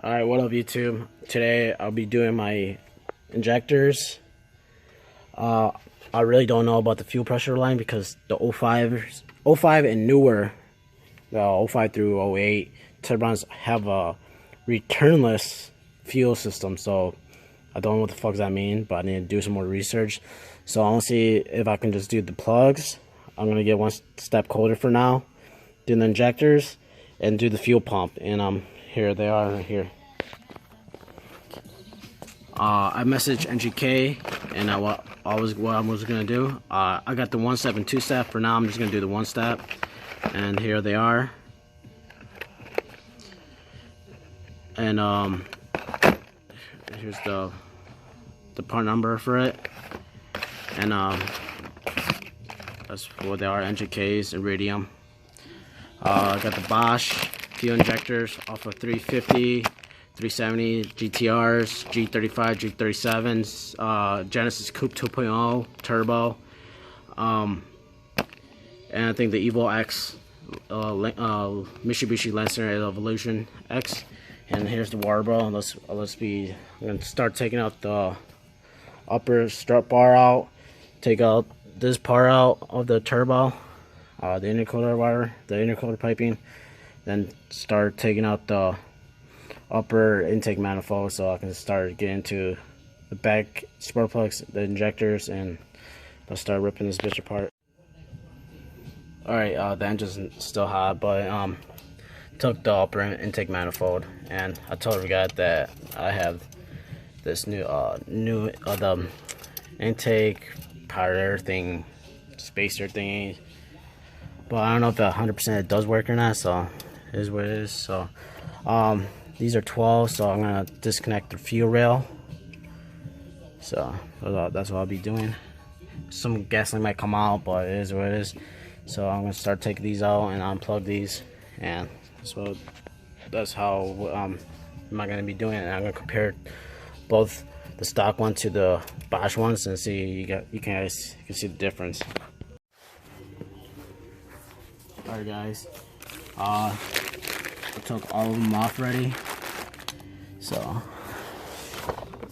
Alright, what up YouTube? Today I'll be doing my injectors. I really don't know about the fuel pressure line because the 05 and newer, the 05 through 08 turbines have a returnless fuel system, so I don't know what the fuck that means, but I need to do some more research. So I want to see if I can just do the plugs. I'm gonna get one step colder for now, do the injectors, and do the fuel pump. And here they are right here. I messaged NGK and what I was gonna do. I got the 1 step and 2 step. For now I'm just gonna do the 1 step, and here they are. And here's the part number for it, and that's what they are, NGKs, iridium. I got the Bosch fuel injectors off of 350, 370, GTRs, G35, G37s, Genesis Coupe 2.0 turbo, and I think the Evo X, Mitsubishi Lancer Evolution X. And here's the Welbro. I'm gonna start taking out the upper strut bar out, take out this part out of the turbo, the intercooler wire, the intercooler piping, then start taking out the upper intake manifold so I can start getting to the back spark plugs, the injectors, and I'll start ripping this bitch apart. Alright, the engine's still hot, but took the upper intake manifold, and I totally forgot that I have this new the intake power air thing, spacer thingy, but I don't know if 100% it does work or not, so it is what it is. So these are 12, so I'm gonna disconnect the fuel rail. So that's what I'll be doing. Some gasoline might come out, but it is what it is. So I'm gonna start taking these out and unplug these, and so that's how I'm gonna be doing it. I'm gonna compare both the stock one to the Bosch ones and see you can see the difference. Alright guys, I took all of them off already, so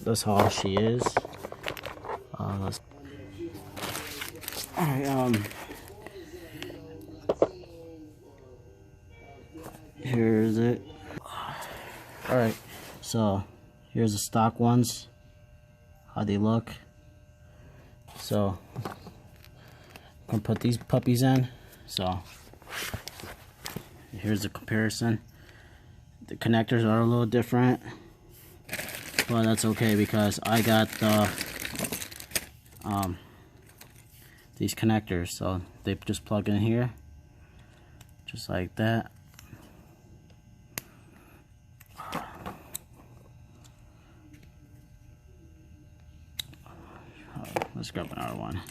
that's how she is. Alright, here's it. Alright, so here's the stock ones, how they look. So I'm gonna put these puppies in. So here's the comparison. The connectors are a little different, but that's okay because I got the these connectors, so they just plug in here just like that. Let's grab another one.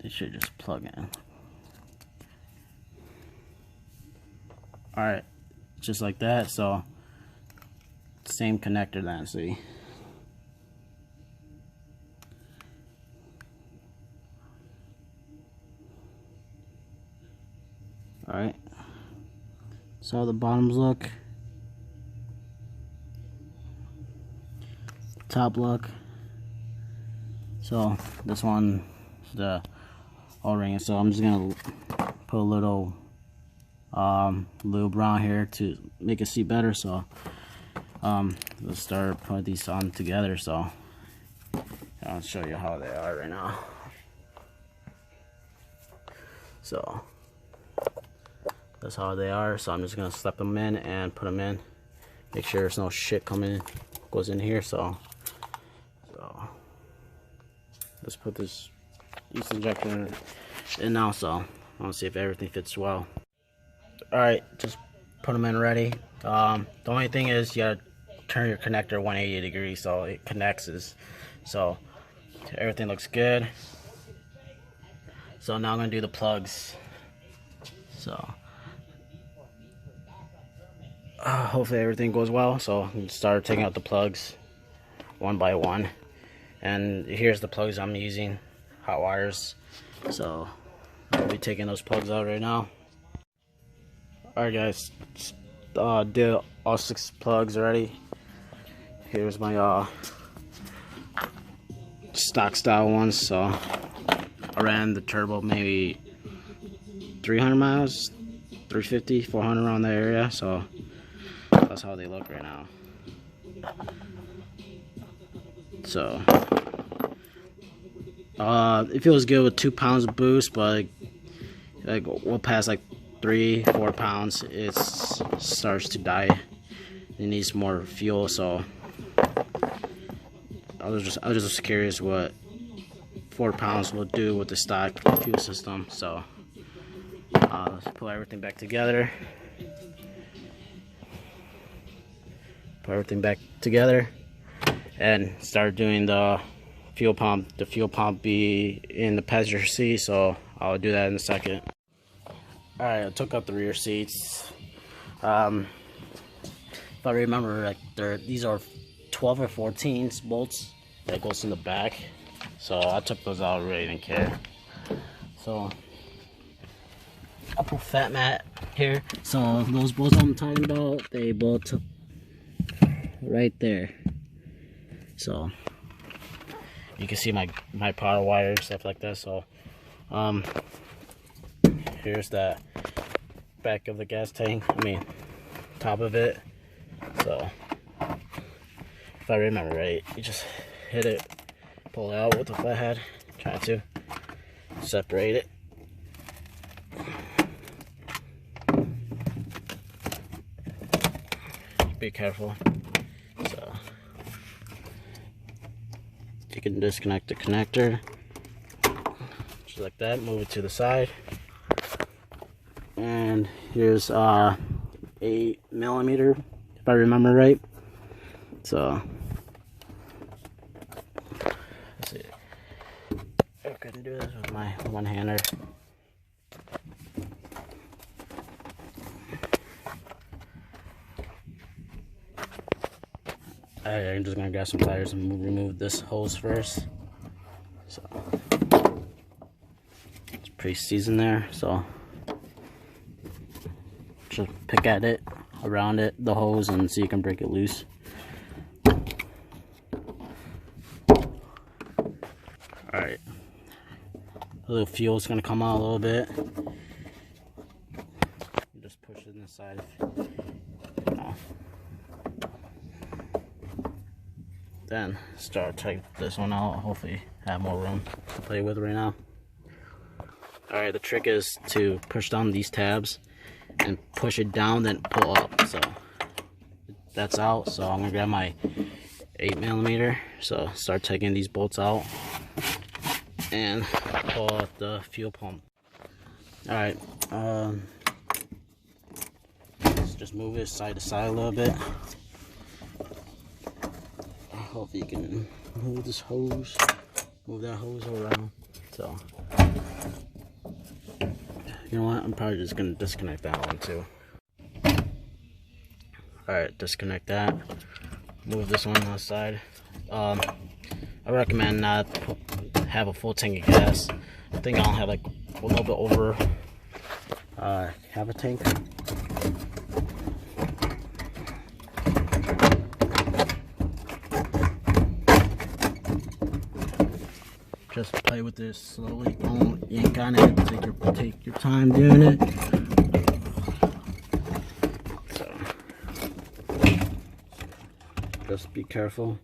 It should just plug in. Alright, just like that. So same connector then, see. Alright, so how the bottoms look, top look. So this one, the O-ring, so I'm just gonna put a little lube around here to make it see better. So let's start putting these on together. So I'll show you how they are right now. So that's how they are. So I'm just gonna slap them in and put them in, make sure there's no shit goes in here. So let's put this injector in now. So I want to see if everything fits well. Alright, just put them in ready. The only thing is you gotta turn your connector 180 degrees so it connects. So everything looks good. So now I'm gonna do the plugs. So hopefully everything goes well. So I'm gonna start taking out the plugs one by one. And here's the plugs I'm using, hot wires. So I'll be taking those plugs out right now. Alright guys, did all 6 plugs already. Here's my stock style ones. So I ran the turbo maybe 300 miles, 350, 400 around that area. So that's how they look right now. So it feels good with 2 pounds of boost, but like we'll pass like 3-4 pounds, it starts to die. It needs more fuel. So I was just curious what 4 pounds will do with the stock fuel system. So let's put everything back together. Put everything back together and start doing the fuel pump. The fuel pump be in the passenger seat, so I'll do that in a second. Alright, I took out the rear seats. If I remember, like these are 12 or 14 bolts that goes in the back, so I took those out. Really didn't care. So I put fat mat here. So those bolts I'm talking about, they bolt right there. So you can see my power wire and stuff like that. So here's the back of the gas tank, top of it. So if I remember right, you just hit it, pull it out with the flathead, try to separate it. Be careful. So you can disconnect the connector just like that, move it to the side, and here's 8mm if I remember right. So let's see, I couldn't do this with my one-hander. I'm just gonna grab some pliers and remove this hose first. So it's pretty seasoned there, so just pick at it, around it, the hose, and see you can break it loose. Alright, a little fuel's gonna come out a little bit. Just push it inside. Then start taking this one out. Hopefully have more room to play with right now. Alright, the trick is to push down these tabs and push it down, then pull up. So that's out. So I'm gonna grab my 8mm. So start taking these bolts out and pull out the fuel pump. Alright, let's just move it side to side a little bit. Hopefully you can move this hose, move that hose around. So you know what, I'm probably just gonna disconnect that one too. Alright, disconnect that, move this one on the side. I recommend not have a full tank of gas. I think I'll have like a little bit over half a tank. Just play with this slowly. Don't yank on it. Take your time doing it. So just be careful.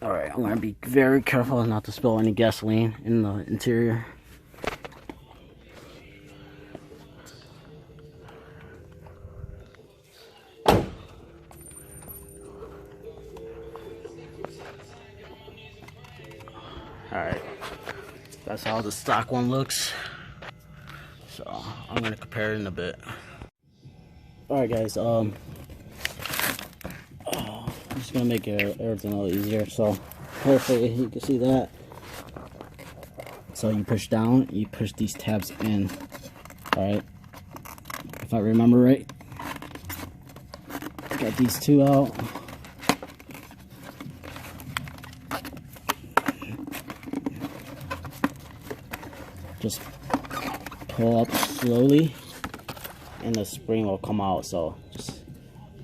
Alright, I'm gonna be very careful not to spill any gasoline in the interior. Alright, that's how the stock one looks. So I'm gonna compare it in a bit. Alright guys, I'm just gonna make everything a little easier. So hopefully you can see that. So you push down, you push these tabs in. Alright, if I remember right, got these two out. pull up slowly and the spring will come out, so just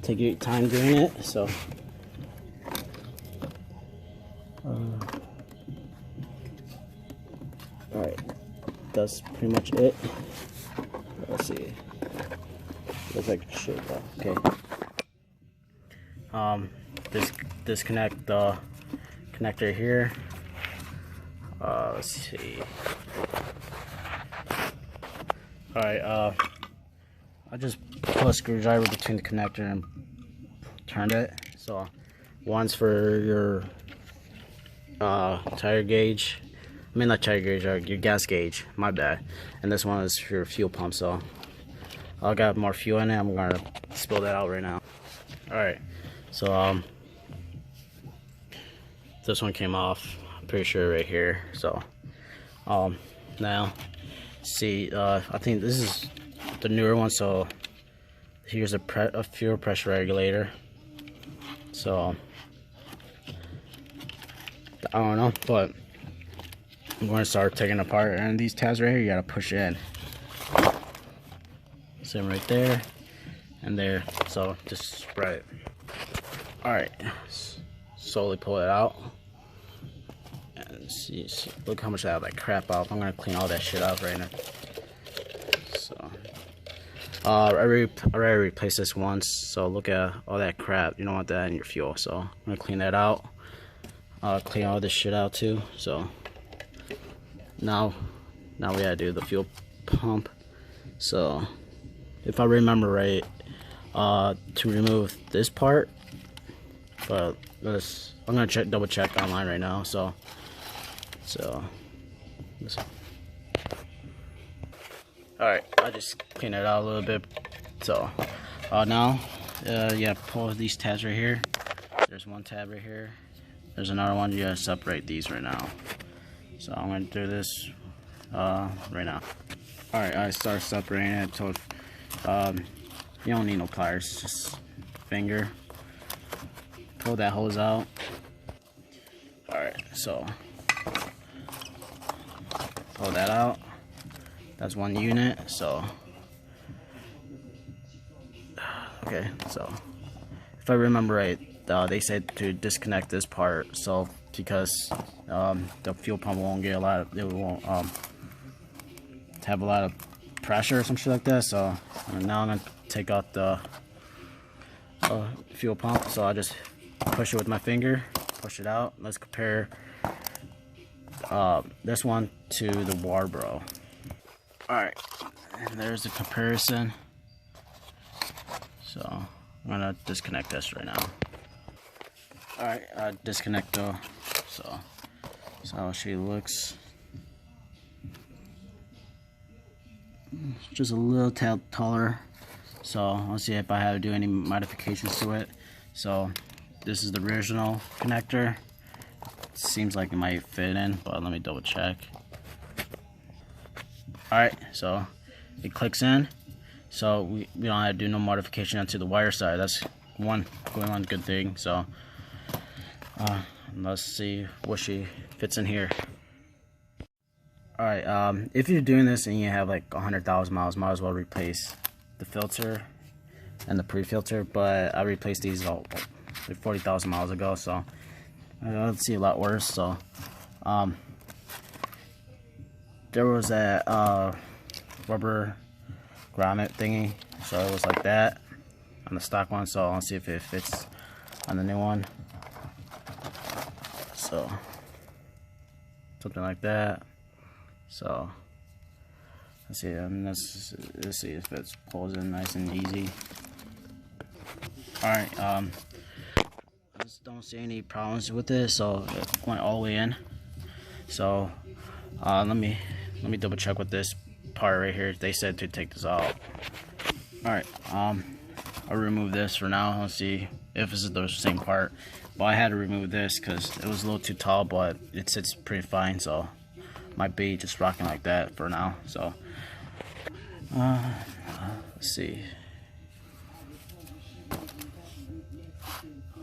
take your time doing it. So alright, that's pretty much it. Let's see, looks like shit though. Okay, disconnect the connector here. Let's see. Alright, I just put a screwdriver between the connector and turned it. So one's for your tire gauge, I mean not tire gauge, your gas gauge, my bad, and this one is for your fuel pump. So I got more fuel in it, I'm gonna spill that out right now. Alright, so this one came off, I'm pretty sure right here. So now see, I think this is the newer one. So here's a fuel pressure regulator. So I don't know, but I'm going to start taking it apart, and these tabs right here you gotta push in. Same right there and there, so just spread it. Alright, slowly pull it out and see, look how much I have that crap off. I'm gonna clean all that shit off right now. So I already replaced this once, so look at all that crap, you don't want that in your fuel. So I'm gonna clean that out, clean all this shit out too. So now we gotta do the fuel pump. So if I remember right, to remove this part, but I'm gonna double check online right now. So alright, I just clean it out a little bit. So now yeah, pull these tabs right here. There's one tab right here, there's another one. You gotta separate these right now. So I'm gonna do this right now. Alright, I start separating it. So you don't need no pliers, just finger pull that hose out. Alright, so pull that out. That's one unit. So okay, so if I remember right, they said to disconnect this part, so because the fuel pump won't get it won't have a lot of pressure or some shit like that. So now I'm gonna take out the fuel pump. So I just push it with my finger, push it out. Let's compare this one to the Welbro. Alright, and there's the comparison. So I'm gonna disconnect this right now. Alright, disconnect though. So how she looks. Just a little taller. So I'll see if I have to do any modifications to it. So this is the original connector. Seems like it might fit in, but let me double check. Alright, so it clicks in. So we don't have to do no modification onto the wire side. That's one good thing. So let's see what she fits in here. Alright, if you're doing this and you have like 100,000 miles, might as well replace the filter and the pre-filter. But I replaced these all like 40,000 miles ago, so let's see a lot worse. So there was that rubber grommet thingy, so it was like that on the stock one. So I'll see if it fits on the new one. So something like that. So let's see. Let's see if it pulls in nice and easy. All right. I just don't see any problems with it. So it went all the way in. So let me double check with this part right here. They said to take this out. All right. I'll remove this for now. Let's see if this is the same part. But I had to remove this because it was a little too tall, but it sits pretty fine. So might be just rocking like that for now. So let's see.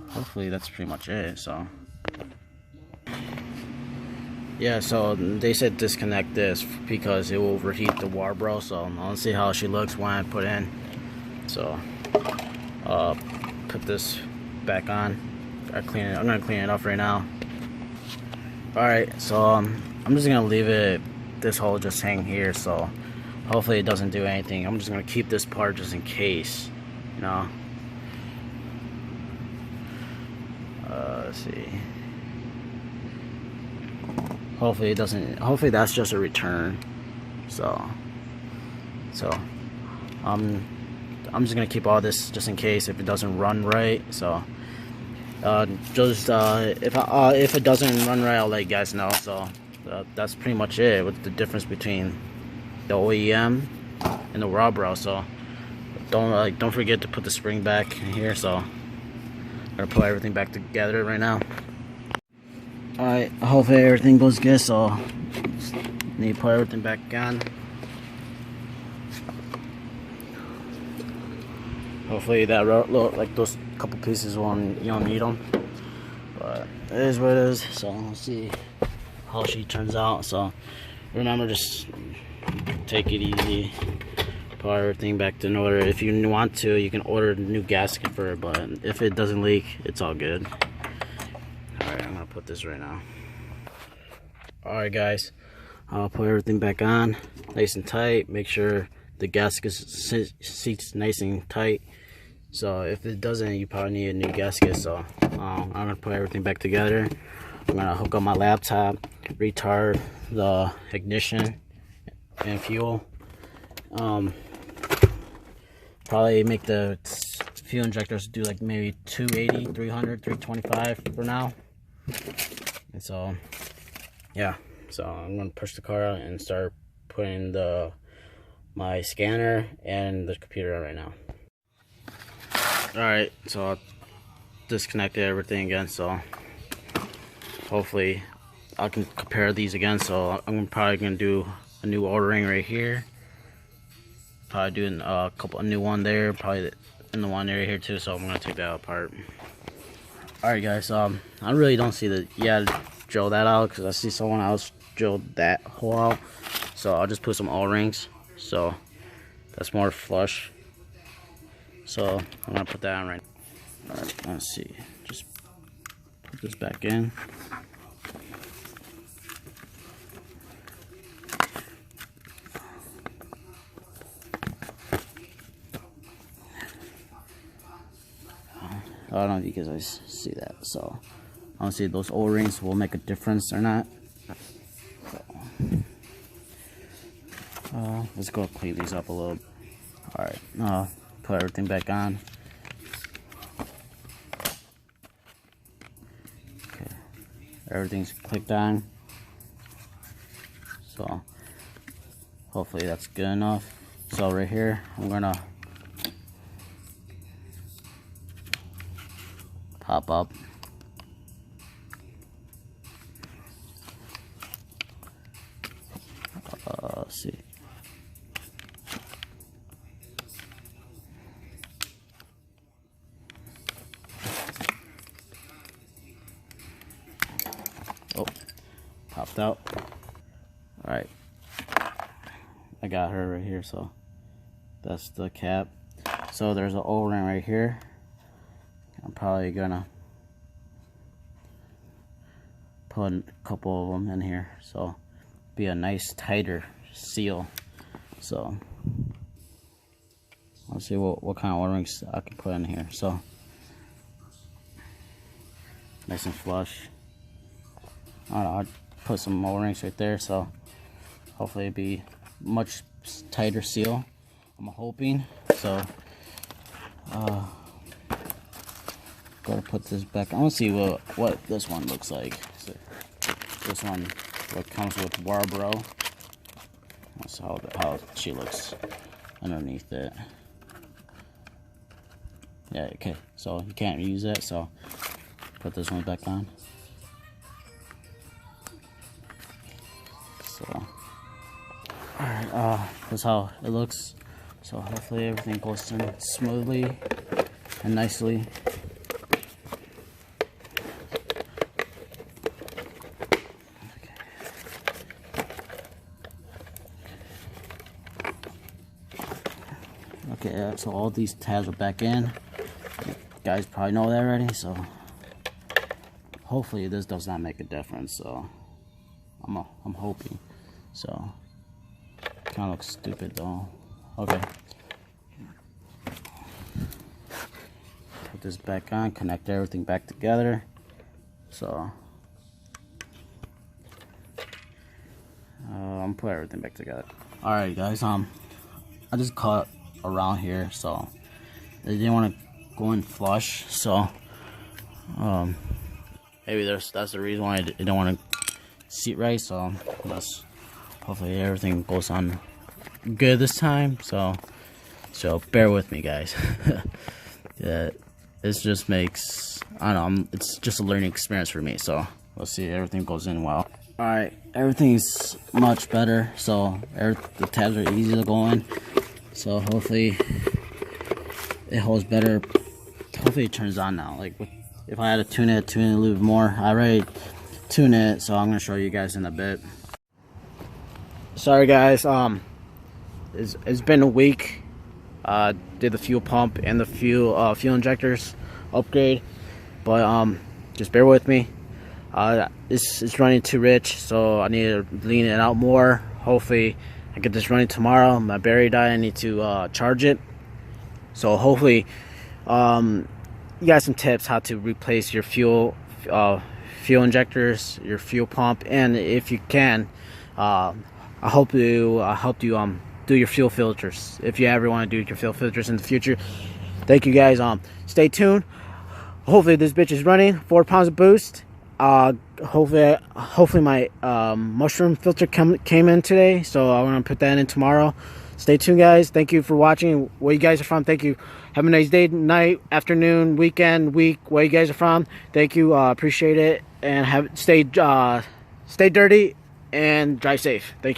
Hopefully that's pretty much it. So Yeah, so they said disconnect this because it will overheat the Welbro. So I'll see how she looks when I put in. So put this back on. I'm gonna clean it off right now. Alright, so I'm just gonna leave it, this hole just hang here, so hopefully it doesn't do anything. I'm just gonna keep this part just in case, you know. Let's see. Hopefully it doesn't, hopefully that's just a return. So I'm just gonna keep all this just in case if it doesn't run right. So if it doesn't run right, I'll let you guys know. So that's pretty much it with the difference between the OEM and the Welbro. So don't forget to put the spring back in here. So I'm gonna put everything back together right now. Alright, hopefully everything goes good. So just need to put everything back on. Hopefully that like those couple pieces you don't need them, but it is what it is. So we'll see how she turns out. So remember, just take it easy, put everything back in order. If you want to, you can order a new gasket for it, but if it doesn't leak, it's all good. Alright, I'm gonna put this right now. Alright guys, I'll put everything back on nice and tight. Make sure the gasket seats nice and tight. So if it doesn't, you probably need a new gasket. So I'm gonna put everything back together. I'm gonna hook up my laptop, retard the ignition and fuel. Probably make the fuel injectors do like maybe 280, 300, 325 for now. And so yeah, so I'm gonna push the car out and start putting my scanner and the computer on right now. Alright, so I disconnected everything again, so hopefully I can compare these again. So I'm probably gonna do a new ordering right here, probably doing a new one there, probably in the one area here too. So I'm gonna take that apart. Alright guys, I really don't see drill that out because I see someone else drilled that hole out. So I'll just put some O-rings, so that's more flush. So I'm gonna put that on right now. Alright, let's see. Just put this back in. I don't know if you guys see that. So I don't see if those O-rings will make a difference or not. So, let's go clean these up a little. Alright, put everything back on. Okay, everything's clicked on. So hopefully that's good enough. So right here, I'm gonna pop up. Let's see. Oh, popped out. Alright, I got her right here, so that's the cap. So there's an O-ring right here. I'm probably gonna put a couple of them in here, so be a nice tighter seal. So let's see what kind of O-rings I can put in here. So nice and flush. I don't know, I'll put some O-rings right there, so hopefully it'll be much tighter seal, I'm hoping. So gotta put this back. I want to see what this one looks like. So this one, what comes with Welbro. That's how she looks underneath it. Yeah, okay. So you can't use it. So put this one back on. So alright, that's how it looks. So hopefully everything goes in smoothly and nicely. Okay, so all these tabs are back in. You guys probably know that already, so hopefully this does not make a difference. So I'm hoping. So kind of looks stupid though. Okay. Put this back on, connect everything back together. So I'm put everything back together. Alright guys, I just cut around here, so I didn't want to go in flush, so maybe that's the reason why I didn't want to seat right. So hopefully everything goes on good this time. So bear with me, guys. Yeah, this just makes, I don't know, it's just a learning experience for me. So let's see, everything goes in well. Alright, everything's much better, so the tabs are easy to go in. So hopefully it holds better. Hopefully it turns on now. Like if I had to tune it a little bit more. I already tuned it, so I'm gonna show you guys in a bit. Sorry guys, it's been a week. Did the fuel pump and the fuel injectors upgrade, but just bear with me. It's running too rich, so I need to lean it out more. Hopefully I get this running tomorrow. My battery died, I need to charge it. So hopefully you got some tips how to replace your fuel injectors, your fuel pump, and if you can, I hope you do your fuel filters if you ever want to do your fuel filters in the future. Thank you guys. Stay tuned. Hopefully this bitch is running 4 pounds of boost. Hopefully my mushroom filter came in today, so I'm gonna put that in tomorrow. Stay tuned guys. Thank you for watching. Where you guys are from, thank you. Have a nice day, night, afternoon, weekend, week, where you guys are from. Thank you. Appreciate it, and stay dirty and drive safe. Thank you.